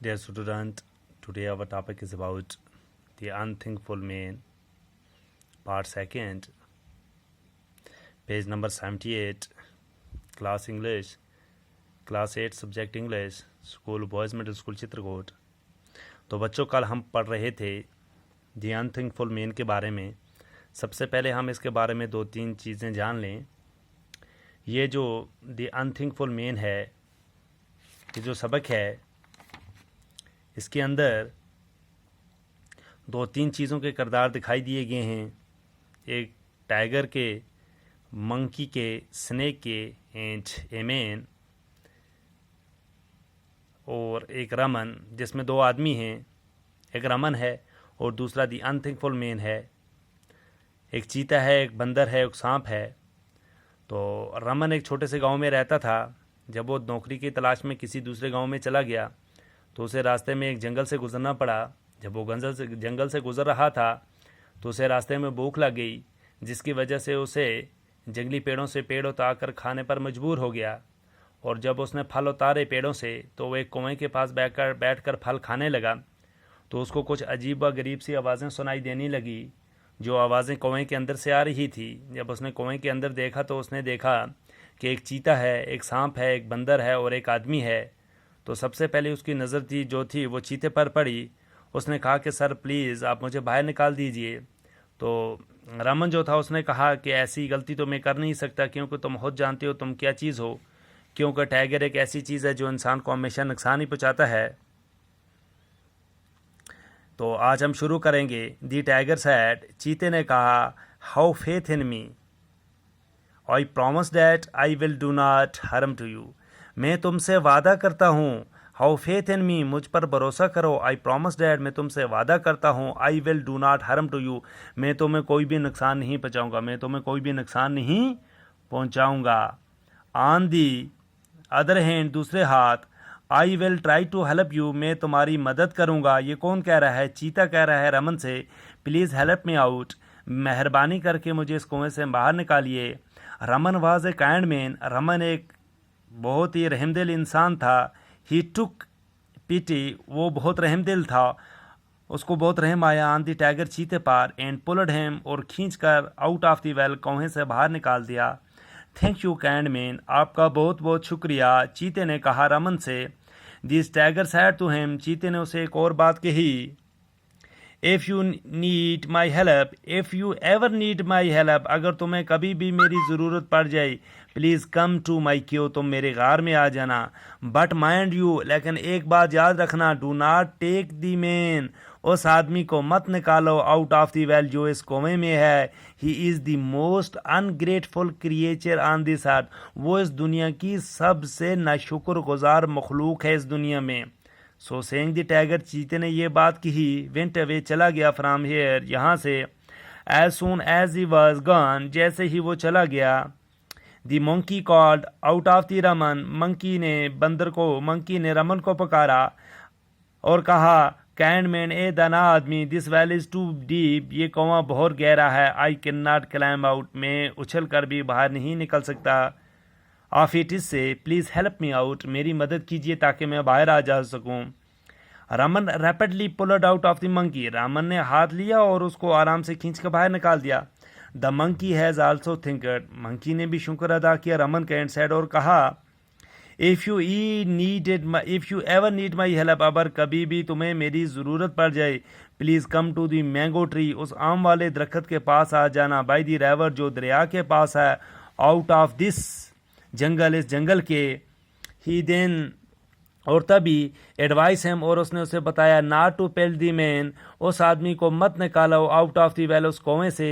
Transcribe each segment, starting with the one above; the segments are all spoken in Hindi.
Dear student, today our topic is about the unthinkful man, part 2nd, page number 78, class English, class 8 subject English, school boys middle school Chitrakoot. तो बच्चों, कल हम पढ़ रहे थे दी अनथिंकफुल मैन के बारे में। सबसे पहले हम इसके बारे में 2-3 चीज़ें जान लें। ये जो दी अनथिंकफुल मैन है, ये जो सबक है, इसके अंदर 2-3 चीज़ों के किरदार दिखाई दिए गए हैं। एक टाइगर के, मंकी के, स्नेक के एंड ए मैन, और एक रमन जिसमें 2 आदमी हैं। एक रमन है और दूसरा दी अनथिंकफुल मैन है। एक चीता है, एक बंदर है, एक सांप है। तो रमन एक छोटे से गांव में रहता था। जब वो नौकरी की तलाश में किसी दूसरे गांव में चला गया तो उसे रास्ते में एक जंगल से गुजरना पड़ा। जब वो जंगल से गुजर रहा था तो उसे रास्ते में भूख लग गई, जिसकी वजह से उसे जंगली पेड़ों से पेड़ उतार कर खाने पर मजबूर हो गया। और जब उसने फल उतारे पेड़ों से तो वो एक कुएं के पास बैठकर फल खाने लगा। तो उसको कुछ अजीब व गरीब सी आवाज़ें सुनाई देने लगी, जो आवाज़ें कुएं के अंदर से आ रही थी। जब उसने कुएं के अंदर देखा तो उसने देखा कि एक चीता है, एक सांप है, एक बंदर है और एक आदमी है। तो सबसे पहले उसकी नज़र थी वो चीते पर पड़ी। उसने कहा कि सर प्लीज़ आप मुझे बाहर निकाल दीजिए। तो रमन जो था उसने कहा कि ऐसी गलती तो मैं कर नहीं सकता, क्योंकि तुम खुद जानते हो तुम क्या चीज़ हो। क्योंकि टाइगर एक ऐसी चीज़ है जो इंसान को हमेशा नुकसान ही पहुँचाता है। तो आज हम शुरू करेंगे। दी टाइगर सैड, चीते ने कहा, have faith in me, I promise that I will do not harm to you. मैं तुमसे वादा करता हूँ। हाउ फेथ इन मी, मुझ पर भरोसा करो। आई प्रॉमिस डैट, मैं तुमसे वादा करता हूँ। I will do not harm to you, मैं तुम्हें कोई भी नुकसान नहीं पहुँचाऊँगा। मैं तुम्हें कोई भी नुकसान नहीं पहुँचाऊँगा। ऑन दी अदर हैंड, दूसरे हाथ, I will try to help you, मैं तुम्हारी मदद करूँगा। ये कौन कह रहा है? चीता कह रहा है रमन से, प्लीज़ हेल्प मी आउट, मेहरबानी करके मुझे इस कुएं से बाहर निकालिए। Raman was a kind man, Raman एक बहुत ही रहमदिल इंसान था। ही टुक पिटी, वो बहुत रहमदिल था, उसको बहुत रहम आया। ऑन दी टाइगर, चीते पर, एंड पुल्ड हिम, और खींचकर आउट ऑफ दी वेल, कुएं से बाहर निकाल दिया। थैंक यू काइंड मैन, आपका बहुत बहुत शुक्रिया, चीते ने कहा रमन से। This tiger said to him, चीते ने उसे एक और बात कही। If you need my help, if you ever need my help, अगर तुम्हें कभी भी मेरी ज़रूरत पड़ जाए, please come to my cave, तुम मेरे गार में आ जाना। बट माइंड यू, लेकिन एक बात याद रखना, do not take the man, उस आदमी को मत निकालो आउट ऑफ दी वेल, जो इस कुएं में है। He is the most ungrateful creature on this earth, वो इस दुनिया की सबसे नाशुक्रगुजार मखलूक है इस दुनिया में। सो सेइंग द टाइगर, चीते ने ये बात कही, वेंट अवे, चला गया फ्रॉम हेयर, यहाँ से। As soon as he was gone, जैसे ही वो चला गया। The monkey called out of the Raman, monkey ने रमन को पुकारा और कहा, काइंड मैन, ए दाना आदमी, this well is too deep, ये कुआं बहुत गहरा है। I can not climb out, मैं उछल कर भी बाहर नहीं निकल सकता। ऑफ इट इज से, प्लीज़ हेल्प मी आउट, मेरी मदद कीजिए ताकि मैं बाहर आ जा सकूं। Raman rapidly pulled out of the monkey, Raman ने हाथ लिया और उसको आराम से खींच कर बाहर निकाल दिया। The monkey has also thinked, monkey ने भी शुक्र अदा किया रमन का एंड सेड, और कहा, if you ever need my help, अगर कभी भी तुम्हें मेरी ज़रूरत पड़ जाए, please come to the mango tree, उस आम वाले दरख्त के पास आ जाना। बाई दी रिवर, जो दरिया के पास है। आउट ऑफ दिस जंगल, इस जंगल के। ही देन, और तभी एडवाइस हिम, और उसने उसे बताया, not to tell the man, उस आदमी को मत निकालो आउट ऑफ दी वेल, उस कुएं से।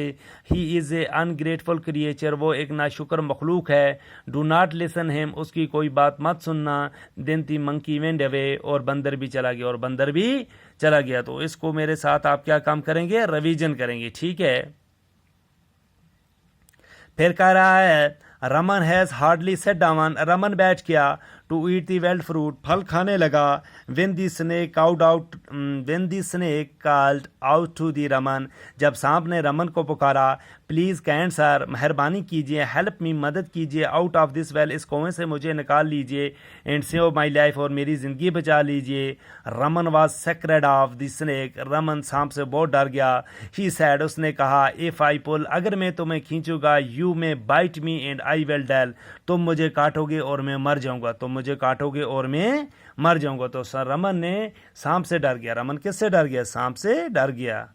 He is a ungrateful creature, वो एक नाशुक्र मखलूक है। डू नॉट लिसन हिम, उसकी कोई बात मत सुनना। देन दी मंकी वेंट अवे, और बंदर भी चला गया। तो इसको मेरे साथ आप क्या काम करेंगे? रिवीजन करेंगे, ठीक है। फिर कह रहा है, Raman has hardly sat down, Raman बैठ गया। To eat the wild fruit, फल खाने लगा। When the snake called out to the Raman, जब सांप ने रमन को पुकारा, प्लीज़ काइंड सर, मेहरबानी कीजिए, हेल्प मी, मदद कीजिए, आउट ऑफ दिस वेल, इस कुएं से मुझे निकाल लीजिए, एंड सेव माई लाइफ, और मेरी ज़िंदगी बचा लीजिए। Raman was sacred of the snake, Raman सांप से बहुत डर गया। ही सैड, उसने कहा, इफ़ आई पुल, अगर मैं तुम्हें खींचूंगा, you may bite me and I will die, तुम मुझे काटोगे और मैं मर जाऊंगा, तुम मुझे काटोगे और मैं मर जाऊंगा। तो सर रमन ने सांप से डर गया। रमन किससे डर गया? सांप से डर गया।